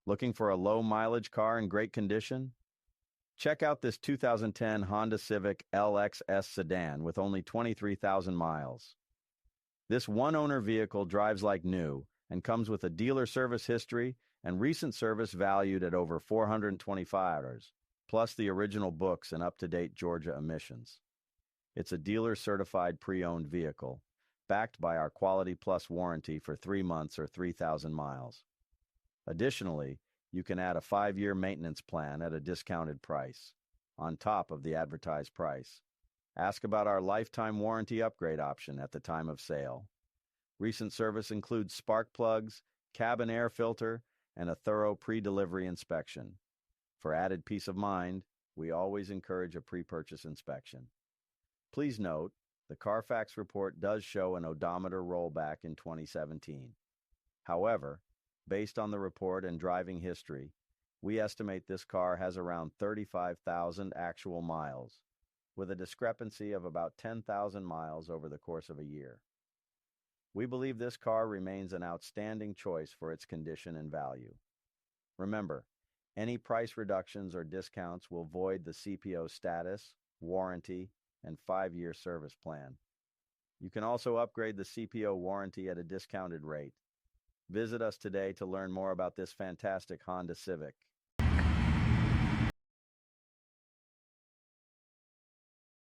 Looking for a low-mileage car in great condition? Check out this 2010 Honda Civic LXS sedan with only 23,000 miles. This one-owner vehicle drives like new and comes with a dealer service history and recent service valued at over $425, plus the original books and up-to-date Georgia emissions. It's a dealer-certified pre-owned vehicle, backed by our Quality Plus warranty for 3 months or 3,000 miles. Additionally, you can add a 5-year maintenance plan at a discounted price, on top of the advertised price. Ask about our lifetime warranty upgrade option at the time of sale. Recent service includes spark plugs, cabin air filter, and a thorough pre-delivery inspection. For added peace of mind, we always encourage a pre-purchase inspection. Please note, the CARFAX report does show an odometer rollback in 2017. However, based on the report and driving history, we estimate this car has around 35,000 actual miles, with a discrepancy of about 10,000 miles over the course of a year. We believe this car remains an outstanding choice for its condition and value. Remember, any price reductions or discounts will void the CPO status, warranty, and 5-year service plan. You can also upgrade the CPO warranty at a discounted rate. Visit us today to learn more about this fantastic Honda Civic.